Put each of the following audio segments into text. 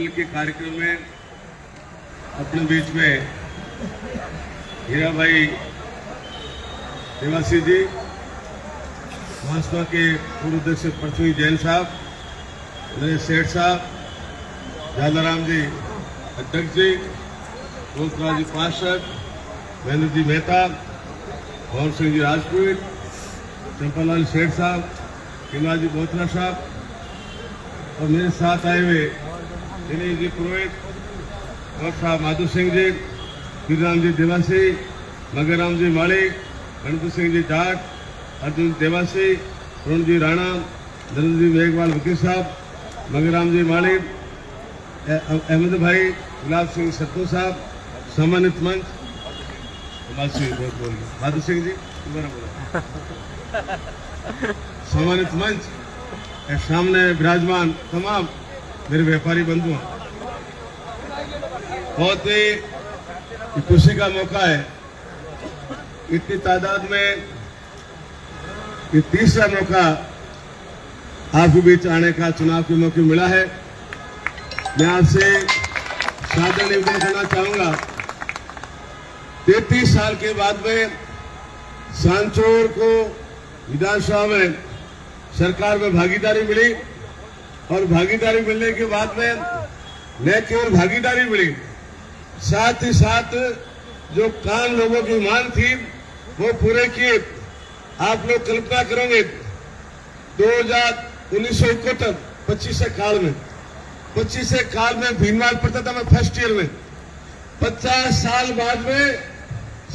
कल के कार्यक्रम में अपने बीच में हीरा भाई देवासी जी, महासभा के पूर्व अध्यक्ष पृथ्वी जैन साहब, नरेश सेठ साहब, जालाराम जी अध्यक्ष जी, गोलकराज जी पार्षद, महेंद्र जी मेहता, भवन सिंह जी राजपूत, चंपालाल सेठ साहब, किमाल जी बोत्रा साहब और मेरे साथ आए हुए दिनेश जी पुरोहित, डॉक्टर साहब माधु सिंह जी, गिरिराम जी देवासी, मगराम जी मालिक, गणपत सिंह जी जाट, अर्जुन देवासी, अरुण जी राणा, नरेंद्र जी मेघवाल वकील साहब, मगराम जी मालिक, अहमद भाई, गुलाब सिंह सत्तू साहब, सम्मानित मंच, माधु सिंह जी दोबारा बोला, सम्मानित मंच, सामने विराजमान तमाम मेरे व्यापारी बंधु, बहुत ही खुशी का मौका है। इतनी तादाद में ये तीसरा मौका आपके बीच आने का चुनाव के मौके मिला है। मैं आपसे सादर निवेदन करना चाहूंगा, 33 साल के बाद में सांचौर को विधानसभा में सरकार में भागीदारी मिली और भागीदारी मिलने के बाद में न केवल भागीदारी मिली, साथ ही साथ जो काम लोगों की मांग थी वो पूरे किए। आप लोग कल्पना करेंगे 2019-71 25 काल में 25 काल में भीनमाल पड़ता था, मैं फर्स्ट ईयर में 50 साल बाद में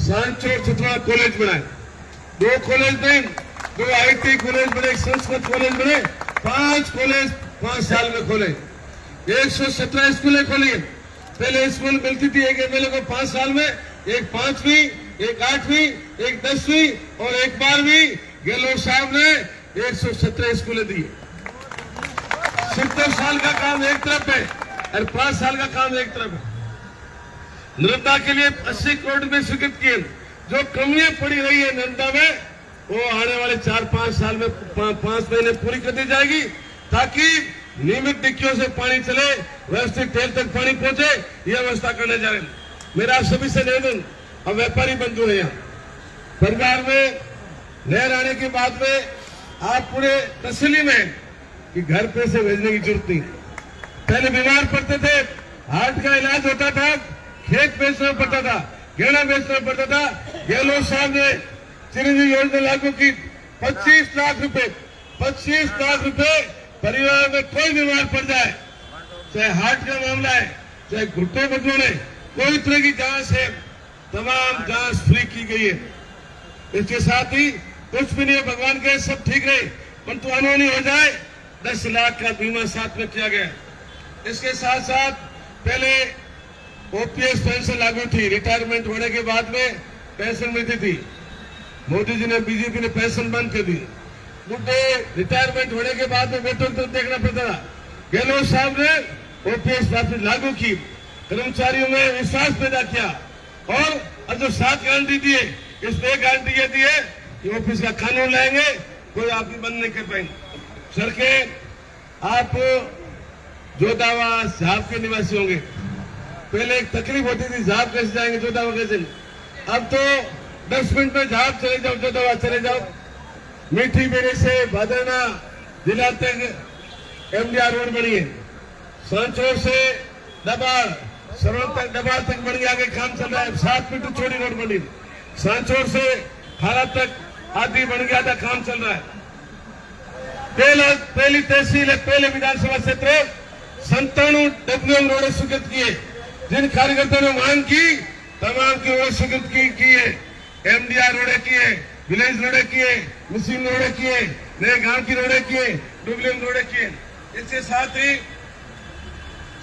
सांचौर छितवा कॉलेज बनाए, 2 कॉलेज नहीं, 2 आईटी कॉलेज बने, 1 संस्कृत कॉलेज बने, 5 कॉलेज 5 साल में खोले, 117 स्कूलें खोली। पहले स्कूल मिलती थी एक एमएलए को 5 साल में, एक 5वीं, एक 8वीं, एक 10वीं और एक 12वीं। गहलोत साहब ने 117 स्कूलें दी। 70 साल का काम एक तरफ है और 5 साल का काम एक तरफ है। नर्मदा के लिए 80 करोड़ रुपए स्वीकृत किए। जो कमियां पड़ी रही है नर्मदा में वो आने वाले 4-5 साल में 5 महीने पूरी कर दी जाएगी, ताकि नियमित डिक्कियों से पानी चले, व्यवस्थित तेल तक पानी पहुंचे, यह व्यवस्था करने जा रहे हैं। मेरा आप सभी से निवेदन, अब व्यापारी बंधु है, यहाँ परिवार में नहर आने के बाद में आप पूरे तसल्ली में कि घर पैसे भेजने की जरूरत नहीं। पहले बीमार पड़ते थे, हार्ट का इलाज होता था, खेत बेचना पड़ता था, गहना बेचना पड़ता था। गहलोत साहब ने चिरंजीवी योजना लागू की, 25 लाख रुपए, 25 लाख रुपए परिवार में कोई बीमार पड़ जाए, चाहे हार्ट का मामला है, चाहे घुटने बदलने, कोई तरह की जांच है, तमाम जांच फ्री की गई है। इसके साथ ही कुछ भी नहीं है, भगवान के सब ठीक रहे, परंतु अनहोनी हो जाए 10 लाख का बीमा साथ में किया गया। इसके साथ साथ पहले ओपीएस पेंशन लागू थी, रिटायरमेंट होने के बाद में पेंशन मिलती थी। मोदी जी ने, बीजेपी ने पेंशन बंद कर दी। बुढ़े रिटायरमेंट होने के बाद में वेतन तो देखना पड़ता था। गहलोत साहब ने ओपीएस वापस लागू की, कर्मचारियों में विश्वास पैदा किया और जो 7 गारंटी दिए, इसमें एक गारंटी ये दी है कि ऑफिस का कानून लाएंगे, कोई आपकी बंद नहीं कर पाएंगे। सड़कें, आप जोधावा साहब के निवासी होंगे, पहले एक तकलीफ होती थी, झाप कैसे जाएंगे, जोधावा कैसे, अब तो 10 मिनट में झाप चले जाओ, जोधावा चले जाओ। मीठी बेड़े से भादरना जिला तक एमडीआर रोड बनी है, सांचौर से डबाड़, सरवण तक, डबाड़ तक बन गया, आगे काम चल रहा है। 7 मीटर चौड़ी रोड बनी, सांचौर से हारा तक आदि बन गया था, काम चल रहा है। पहली तहसील है, पहले विधानसभा क्षेत्र 97 डब्ल्यूएम रोड स्वीकृत किए। जिन कार्यकर्ताओं ने मांग की, तमाम की रोड स्वीकृत की है। एमडीआर रोडे किए, विलेज रोडे किए, मुस्लिम रोडे किए, नए गांव की रोडे किए, डब्ल्यूएम रोडे किए। इसके साथ ही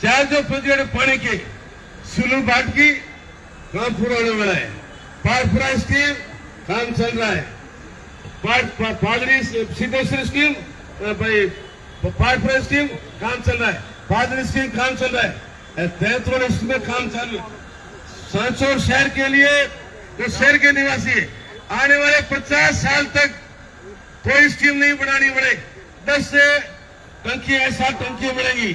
4 जो प्रोजेक्ट पानी के सुलू बाट की काम पूरा होने वाला है। पाड़पुरा स्कीम काम चल रहा है, पादरी सिद्धेश्वर स्कीम, भाई पाड़पुरा स्कीम काम चल रहा है, पादरी स्कीम काम चल रहा है, तैतरोड़ स्कीम में काम चालू है। सांचौर शहर के लिए जो शहर के निवासी है, आने वाले 50 साल तक कोई स्कीम नहीं बनानी पड़े, 10 से टंकी ऐसा टंकी मिलेगी।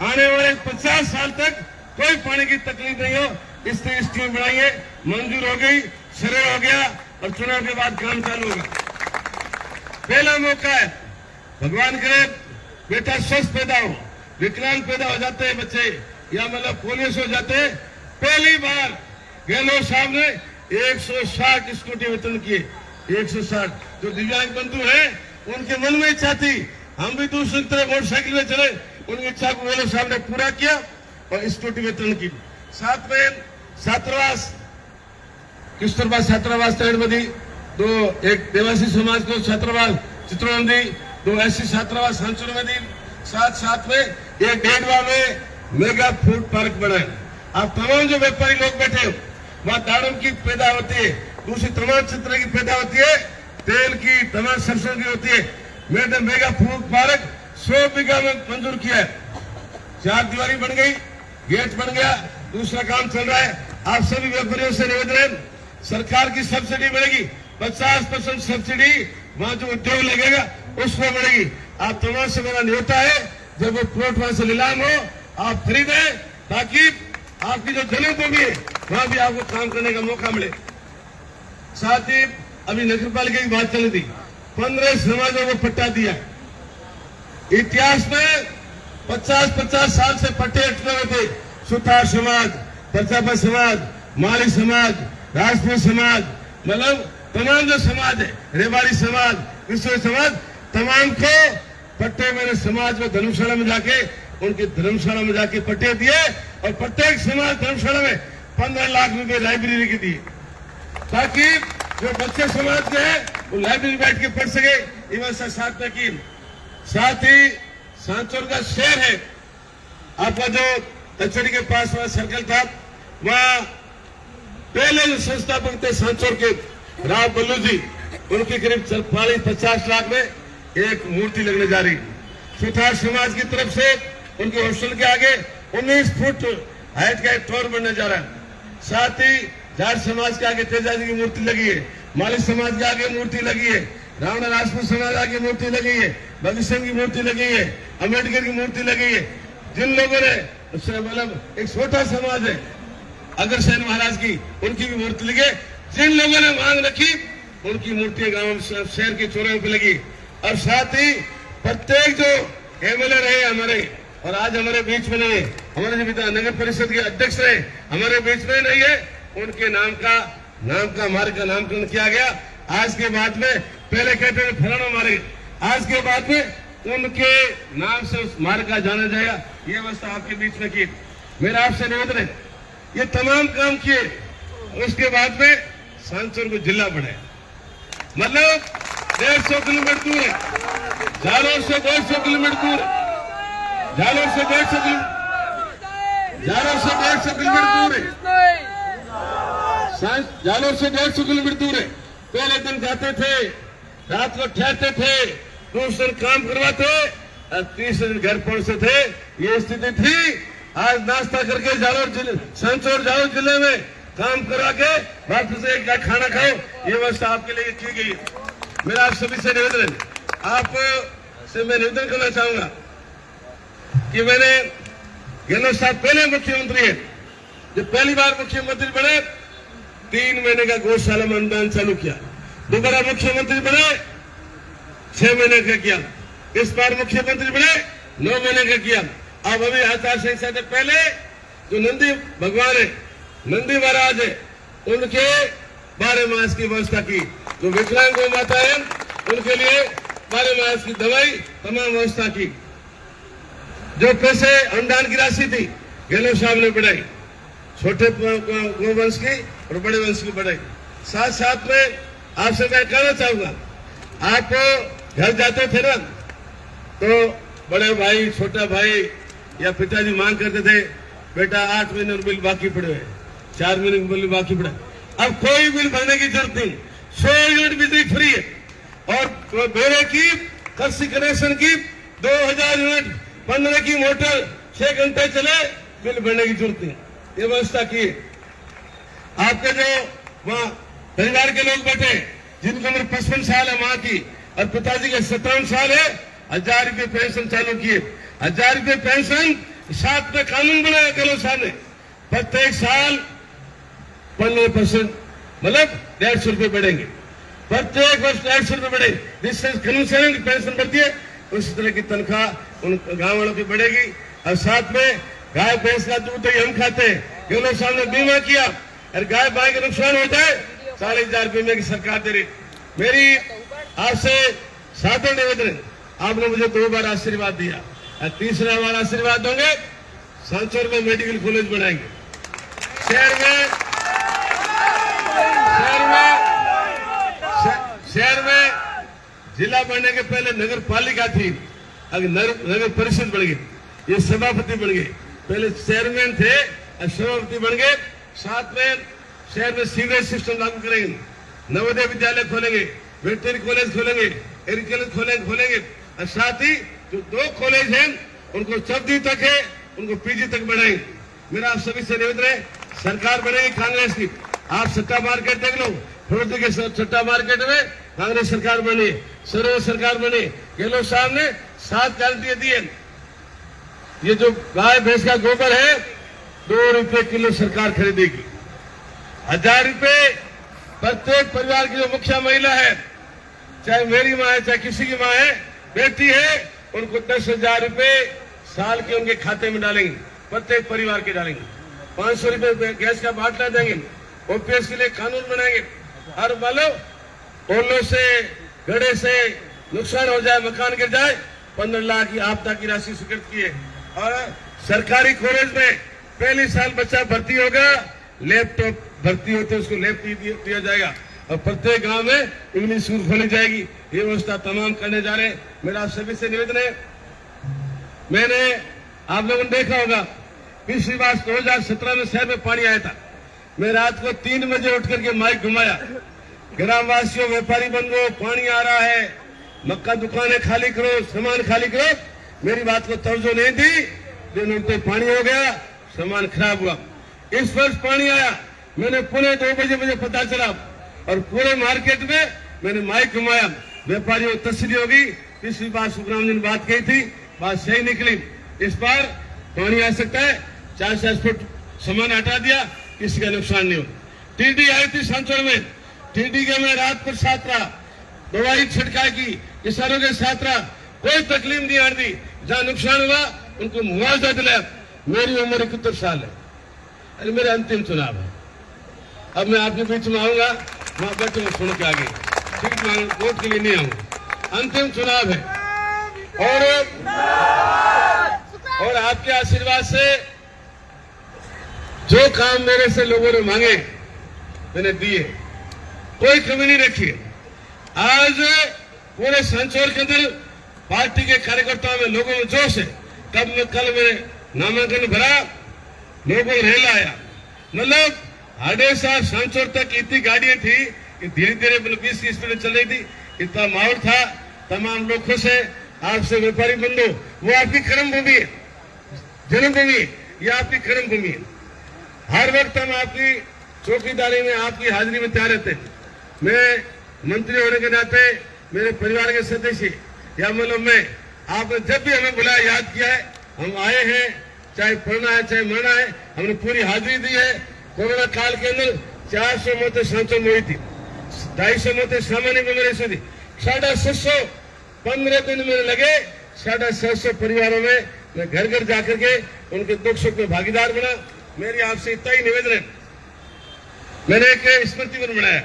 आने वाले 50 साल तक कोई पानी की तकलीफ नहीं हो, इसने स्कीम बनाई है, मंजूर हो गई, सरल हो गया और चुनाव के बाद काम चालू होगा। पहला मौका है, भगवान करे बेटा स्वस्थ पैदा हो, विकलांग पैदा हो जाते हैं बच्चे या मतलब पोलियो से हो जाते हैं, पहली बार गहलोत साहब ने 160 स्कूटी वितरण किए। 160 जो दिव्यांग बंधु हैं उनके मन में इच्छा थी, हम भी दूसरी तरह मोटरसाइकिल में चले, उनकी इच्छा को गहलोत साहब ने पूरा किया और स्कूटी वितरण की। साथ में छात्रावास, किशोरबा छात्रावास तैणबदी, दो एक देवासी समाज को छात्रावास चित्रोनंदी, 2 ऐसी छात्रावास सांचुर में दी, साथ में एक डेढ़वा में मेगा फूड पार्क बनाए। आप तमाम जो व्यापारी लोग बैठे हो, वहाँ दाड़ों की पैदा होती है, दूसरी तमाम चित्र की पैदा होती है, तेल की तमाम सरसों की होती है। मैंने मेगा फूड पार्क 100 बीघा में मंजूर किया है, 4 दीवारी बन गई, गेट बन गया, दूसरा काम चल रहा है। आप सभी व्यापारियों से निवेदन है, सरकार की सब्सिडी बढ़ेगी, 50% सब्सिडी वहाँ जो उद्योग लगेगा उसमें बढ़ेगी। आप तमाम से मेरा न्योता है, जब वो प्लॉट वहां से नीलाम हो आप खरीदे, ताकि आपकी जो जन्मभूमि है वहां भी आपको काम करने का मौका मिले। साथ ही अभी नगर पालिका की बात चली थी, 15 समाजों को पट्टा दिया। इतिहास में 50-50 साल से पट्टे अटके हुए थे। सुथार समाज, प्रजापति समाज, माली समाज, राजपूत समाज, मतलब तमाम जो समाज है, रेवाड़ी समाज, विश्व समाज, तमाम को पट्टे मैंने समाज में धर्मशाला में जाके उनकी धर्मशाला में जाके पट्टे दिए और प्रत्येक समाज धर्मशाला में 15 लाख रुपए लाइब्रेरी के दिए, ताकि जो बच्चे समाज के हैं वो लाइब्रेरी बैठ के पढ़ सके। ये व्यवस्था साथ में की। साथ ही सांचौर का शहर है, आपका जो तचड़ी के पास वाला सर्कल था, वहां पहले जो संस्थापक थे सांचौर के राव बल्लू जी, उनकी करीब 40-50 लाख में एक मूर्ति लगने जा रही। सुथार समाज की तरफ से उनके हॉस्टल के आगे 19 फुट हाइट का एक टॉवर बनने जा रहा है। साथ ही जाट समाज के आगे तेजा जी की मूर्ति लगी है, माली समाज के आगे मूर्ति लगी है, रावण राजपूत समाज के आगे मूर्ति लगी है, भगत सिंह की मूर्ति लगी है, अम्बेडकर की मूर्ति लगी है। जिन लोगों ने मतलब एक छोटा समाज है अग्रसेन महाराज की, उनकी भी मूर्ति लगी है। जिन लोगों ने मांग रखी उनकी मूर्तियां गांव शहर के चौराहों पे लगी। और साथ ही प्रत्येक जो एमएलए रहे हमारे और आज हमारे बीच में नहीं है, हमारे जो नगर परिषद के अध्यक्ष रहे हमारे बीच में नहीं है, उनके नाम का मार्ग का नामकरण किया गया। आज के बाद में पहले कहते थे फलाना मार्ग, आज के बाद में उनके नाम से उस मार्ग का जाना जाएगा। ये व्यवस्था आपके बीच में की। मेरा आपसे निवेदन है, ये तमाम काम किए, उसके बाद में सांचौर को जिला बनाया, मतलब 150 किलोमीटर दूर है, जालोर से 150 किलोमीटर दूर है, जालोर से 150 किलोमीटर दूर है, जालोर से 150 किलोमीटर दूर है। पहले दिन जाते थे, रात को ठहरते थे, दूसरे दिन काम करवाते और तीसरे दिन घर पहुंचते थे। ये स्थिति थी। आज नाश्ता करके सांचौर जालोर जिले में काम करा के वापस से एक खाना खाओ, ये व्यवस्था आपके लिए की गई है। मेरा आप सभी से निवेदन है, आप से मैं निवेदन करना चाहूंगा कि मैंने गहलोत साहब पहले मुख्यमंत्री है, जब पहली बार मुख्यमंत्री बने 3 महीने का गौशाला में अनुदान चालू किया, दोबारा मुख्यमंत्री बने 6 महीने का किया, इस बार मुख्यमंत्री बने 9 महीने का किया। अब अभी आचार संहिता से पहले जो नंदी भगवान है, नंदी महाराज है, उनके 12 मास की व्यवस्था की। जो विकलांग गौ माता है उनके लिए 12 मास की दवाई तमाम व्यवस्था की। जो पैसे अनुदान की राशि थी गहलोत साहब ने बढ़ाई, छोटे गौ वंश की और बड़े वंश की बढ़ाई। साथ साथ में आपसे मैं कहना चाहूंगा, आप घर जाते थे ना तो बड़े भाई छोटा भाई या पिताजी मांग करते थे, बेटा 8 महीने बिल बाकी पड़े हुए, 4 महीने बिल बाकी पड़े। अब कोई बिल भरने की जरूरत नहीं, 100 यूनिट बिजली फ्री है और बेरे की कृषि कनेक्शन की 2000 यूनिट, 15 की मोटर 6 घंटे चले, बिल भरने की जरूरत नहीं। ये व्यवस्था की। आपके जो वहाँ परिवार के लोग बैठे जिनकी उम्र 55 साल है माँ की और पिताजी के 57 साल है, 1000 रुपये पेंशन चालू किए। 1000 रुपये पेंशन साथ में कानून बनाया गहलोत साहब ने, प्रत्येक साल 15% मतलब 150 रुपए बढ़ेंगे, प्रत्येक वर्ष 150 रुपए बढ़े, जिससे कानून से पेंशन बढ़ती है उसी तरह की तनख्वाह उन गांव वालों की बढ़ेगी। और साथ में गाय भैंस का दूध तो हम खाते हैं, गहलोत साहब ने बीमा किया और गाय बाय का नुकसान हो जाए 40,000 बीमे की सरकार दे रही। मेरी आपसे साधारण निवेदन है, आपने मुझे 2 बार आशीर्वाद दिया और तीसरा बार आशीर्वाद दोगे, सांचौर में मेडिकल कॉलेज बनाएंगे, शहर में जिला बनने के पहले नगर पालिका थी, अगर नगर परिषद बन गई, ये सभापति बन गए, पहले चेयरमैन थे और सभापति बन गए। साथ में शहर में सीवरेज सिस्टम लागू करेंगे, नवोदय विद्यालय खोलेंगे, वेटनरी कॉलेज खोलेंगे, एग्रीकल्चर खोलेंगे और साथ ही जो 2 कॉलेज हैं उनको चौथी तक है, उनको पीजी तक बढ़ाएंगे। मेरा आप सभी से निवेदन है, सरकार बनेगी कांग्रेस की, आप सट्टा मार्केट देख लो, फरोख्ती के सट्टा मार्केट में कांग्रेस सरकार बनी, सर्व सरकार बनी। गहलोत साहब ने 7 गारंटियां दी है। ये जो गाय भैंस का गोबर है 2 रुपए किलो सरकार खरीदेगी, 1000 रुपए प्रत्येक परिवार की जो मुखिया महिला है, चाहे मेरी माँ है चाहे किसी की माँ है, बेटी है, उनको 10,000 रुपए साल के उनके खाते में डालेंगे, प्रत्येक परिवार के डालेंगे। 500 रुपए गैस का बाटला देंगे, ओपीएस के लिए कानून बनाएंगे। हर मतलब ओलों से गड़े से नुकसान हो जाए, मकान गिर जाए, 15 लाख की आपदा की राशि स्वीकृत की है। और सरकारी कॉलेज में पहले साल बच्चा भर्ती होगा, लैपटॉप भर्ती होते उसको लैपटॉप दिया जाएगा और प्रत्येक गांव में इंग्लिश स्कूल खोली जाएगी। ये व्यवस्था तमाम करने जा रहे हैं। मेरा आप सभी से निवेदन है, मैंने आप लोगों ने देखा होगा पिछली बार 2017 में शहर में पानी आया था, मैं रात को 3 बजे उठ करके माइक घुमाया, ग्रामवासियों व्यापारी बंधुओं पानी आ रहा है, मक्का दुकानें खाली करो, सामान खाली करो। मेरी बात को तवज्जो नहीं दी, दिन तो पानी हो गया, सामान खराब हुआ। इस वर्ष पानी आया, मैंने पुणे 2 बजे मुझे पता चला और पूरे मार्केट में मैंने माइक घुमाया, व्यापारियों को तसल्ली होगी। पिछली बार सुखराम जी ने बात कही थी, बात सही निकली, इस बार पानी आ सकता है, 4-4 फुट सामान हटा दिया, किसी का नुकसान नहीं हो। टीडी आई थी सांचौर में, टीडी के मैं रात पर साथ रहा, दवाई छिड़काई की, किसानों के साथ रहा, कोई तकलीफ नहीं आ दी, जहां नुकसान हुआ उनको मुआवजा दिलाया। मेरी उम्र 71 साल है, अरे मेरा अंतिम चुनाव है, अब मैं आपके बीच में आऊंगा, वहां बैठे सुन के आगे, ठीक है, वोट के लिए नहीं आऊंगा, अंतिम चुनाव है। और आपके आशीर्वाद से जो काम मेरे से लोगों ने मांगे मैंने दिए, कोई कमी नहीं रखी। आज पूरे सांचौर के अंदर पार्टी के कार्यकर्ताओं में लोगों में जोश है। कल मैं नामांकन भरा, लोगों ने रेल आया, मतलब हाडेसा सांचौर तक इतनी गाड़ियां थी कि धीरे धीरे 20 की स्पीड चल रही थी, इतना माहौल था, तमाम लोग खुश है। आपसे व्यापारी बंधु, वो आपकी कर्मभूमि है, जन्मभूमि, ये आपकी कर्मभूमि है। हर वक्त हम आपकी चौकीदारी में, आपकी हाजिरी में तैयार रहते हैं। मैं मंत्री होने के नाते मेरे परिवार के सदस्य या मतलब मैं, आपने जब भी हमें बुलाया, याद किया है, हम आए हैं, चाहे पढ़ना है चाहे मरना है, हमने पूरी हाजिरी दी है। कोरोना काल के अंदर 400 मौतें सांचौर में हुई थी, 250 मौतें सामान्य बीमारी से थी, 650 15 दिन में लगे, 650 परिवारों में मैं घर घर जाकर के उनके दुख सुख में भागीदार बना। मेरी आपसे इतना ही निवेदन है, मैंने एक स्मृति वन बनाया,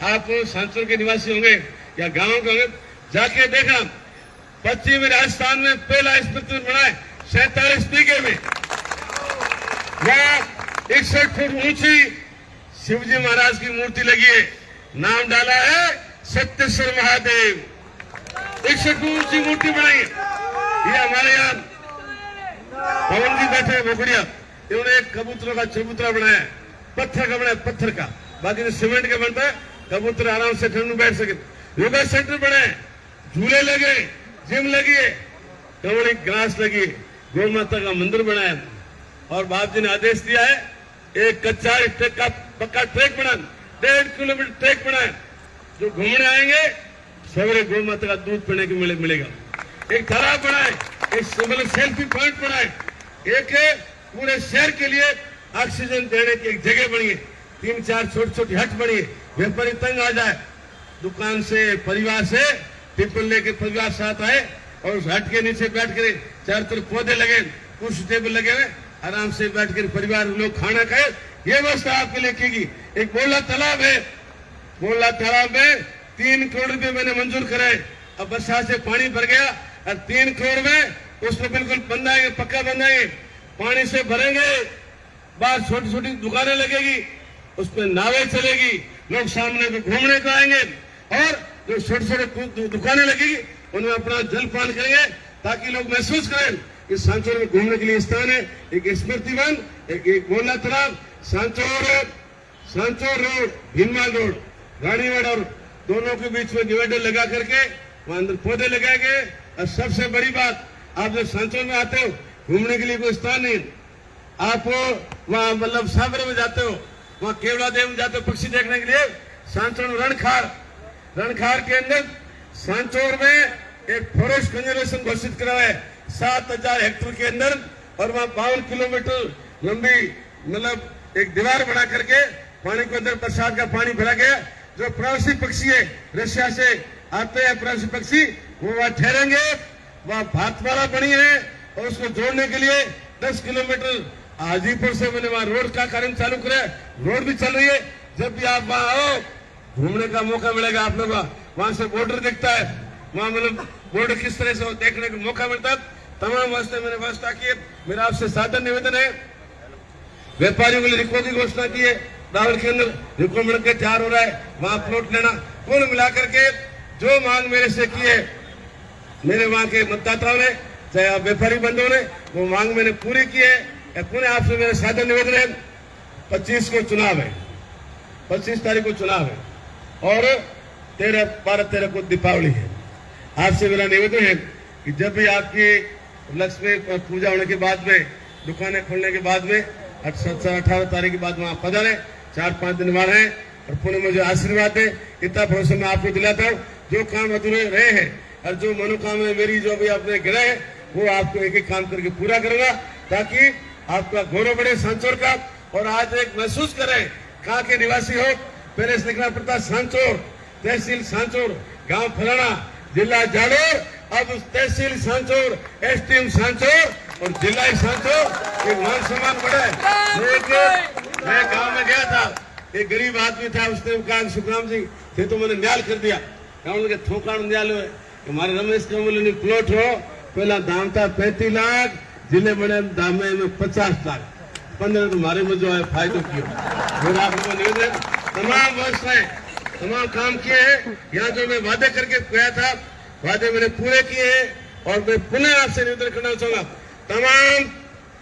आप सांचौर के निवासी होंगे या गांव के होंगे, जाके देखना, पश्चिमी राजस्थान में पहला स्मृति वन बनाया 47 बीघे में, वहां 61 फुट ऊंची शिवजी महाराज की मूर्ति लगी है, नाम डाला है सत्येश्वर महादेव। 61 फुट ऊंची मूर्ति बनाई है। ये हमारे यहाँ पवन जी बैठे हैं बोकड़िया, इन्होंने एक कबूतरों का चबूतरा बनाया है, पत्थर का बनाया, पत्थर का, बाकी तो सीमेंट का बनता है, कबूतर आराम से ठंड में बैठ सके। योगा सेंटर बने, झूले लगे, जिम लगी है, कमड़ी ग्रास लगी, गौ माता का मंदिर बनाया और बाप जी ने आदेश दिया है एक कच्चा ट्रैक का पक्का ट्रैक बना, 1.5 किलोमीटर ट्रैक बनाए, जो घूमने आएंगे सवेरे गौ माता का दूध पीने को मिलेगा। एक तालाब बनाए, एक सेल्फी पॉइंट बनाए, एक पूरे शहर के लिए ऑक्सीजन देने की एक जगह बनी है। 3-4 छोटी-छोटी हट बनी है। व्यापारी तंग आ जाए, दुकान से, परिवार से टिफिन लेके परिवार साथ आए और उस हट के नीचे बैठ कर चारों तरफ पौधे लगे, कुर्सी टेबल लगे हुए, आराम से बैठ कर परिवार लोग खाना खाए। ये व्यवस्था आपके लिए की। एक बोला तालाब है, बोला तालाब में 3 करोड़ रुपए मैंने मंजूर कराए। अब बरसात से पानी भर गया और 3 करोड़ में उसको बिल्कुल बनाएंगे, पक्का बनाएंगे, पानी से भरेंगे, बाहर छोटी छोटी दुकानें लगेगी, उसमें नावें चलेगी, लोग सामने को घूमने को आएंगे और जो छोटे छोटे दुकानें लगेगी उनमें अपना जलपान करेंगे ताकि लोग महसूस करें कि सांचौर में घूमने के लिए स्थान है। एक स्मृति वन, एक मोहल्ला तालाब, सांचौर रोड, भीनमाल रोड, रानीवाड़ और दोनों के बीच में डिवाइडर लगा करके वहां अंदर पौधे लगाए गए। और सबसे बड़ी बात, आप जब सांचौर में आते हो घूमने के लिए कोई स्थान नहीं, आप वहां मतलब साबरे में जाते हो, वहां केवड़ा देव में जाते हो पक्षी देखने के लिए। सांचौर रणखार के अंदर सांचौर में एक फॉरेस्ट कंजर्वेशन घोषित करा है 7000 हेक्टेयर के अंदर, और वहां 52 किलोमीटर लंबी मतलब एक दीवार बना करके पानी के अंदर बरसात का पानी भरा गया। जो प्रवासी पक्षी है, रशिया से आते हैं प्रवासी पक्षी, वो वहां ठहरेंगे। वहां भातमाला बनी है और उसको जोड़ने के लिए 10 किलोमीटर हाजीपुर से मैंने वहां रोड का कार्य चालू करा है। रोड भी चल रही है। जब भी आप वहां आओ घूमने का मौका मिलेगा आप लोगों को, वहां से बॉर्डर दिखता है, वहां मतलब बॉर्डर किस तरह से देखने का मौका मिलता है। तमाम वास्ते मैंने व्यवस्था की है। मेरा आपसे साधन निवेदन है, व्यापारियों के लिए रिको की घोषणा की है, रावल के अंदर रिको मिल के तैयार हो रहा है, वहां प्लॉट लेना। कुल मिलाकर के जो मांग मेरे से की है, मेरे वहां के मतदाताओं ने, चाहे आप व्यापारी बंधुओं ने, वो मांग मैंने पूरी की है। पुणे आपसे मेरा साधन निवेदन है, 25 को चुनाव है, 25 तारीख को चुनाव है और 12-13 को दीपावली है। आपसे मेरा निवेदन है कि जब भी आपकी लक्ष्मी पूजा होने के बाद में, दुकानें खोलने के बाद में 18 तारीख के बाद वहां पधारे, 4-5 दिन बाद है और पुणे में जो आशीर्वाद है, इतना भरोसा मैं आपको दिलाता हूँ। जो काम अधूरे रहे हैं और जो मनोकामना मेरी जो भी आपने गिरा है, वो आपको एक एक काम करके पूरा करूंगा ताकि आपका गौरव बढ़े सांचौर का। और आज एक महसूस करें, कहाँ के निवासी हो, पहले से लिखना पड़ता सांचौर, तहसील सांचौर, गांव फलाना, जिला जाडोर, अब तहसील सांचौर, एसटीएम सांचौर और जिला सांचौर, एक मान सम्मान बढ़े। मैं गांव में गया था, एक गरीब आदमी था, उसने कहा सुखराम जी थे तो मैंने न्याल कर दिया। उनके थोकाण न्याल हुए, हमारे रमेश कमल प्लॉट हो, पहला दाम था 35 लाख, जिले बड़े दामे में 50 लाख, 15 तुम्हारे में जो है फायदो किया। मेरा आपको निवेदन, तमाम व्यवस्थाएं, तमाम काम किए हैं। यहाँ जो मैं वादे करके गया था, वादे मैंने पूरे किए हैं और मैं पुनः आपसे निवेदन करना चाहूंगा, तमाम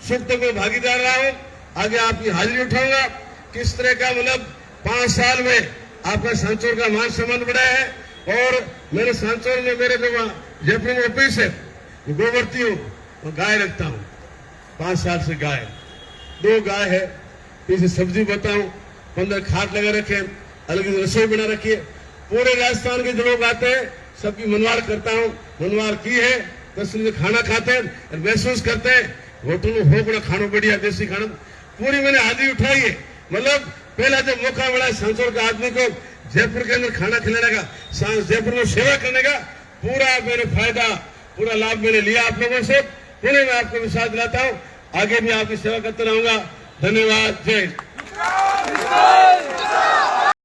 सुख दुख में भागीदार रहा हूँ, आगे आपकी हाजिरी उठाऊंगा। किस तरह का मतलब 5 साल में आपका सांचौर का मान सम्मान बढ़ा है। और मेरे सांचौर में मेरे जो जयपुर में ऑफिस है, गोवर्ती हूँ, मैं गाय रखता हूँ, 5 साल से गाय, 2 गाय है, पीछे सब्जी बताऊं, 15 खाट लगा रखे, अलग रसोई बना रखी है। पूरे राजस्थान के जो लोग आते हैं सबकी मनवार करता हूँ, मनवार की है, तस्वीर खाना खाते हैं और महसूस करते हैं होटल में हो बड़ा खाना बढ़िया देसी खाना, पूरी मैंने हाजिरी उठाई है। मतलब पहला जब मौका मिला सांचौर के आदमी को जयपुर के अंदर खाना खिलाने का, जयपुर में सेवा करने का, पूरा मैंने फायदा, पूरा लाभ मैंने लिया आप लोगों से। पुणे मैं आपको विश्वास दिलाता हूँ, आगे भी आपकी सेवा करता रहूंगा। धन्यवाद। जय हिंद।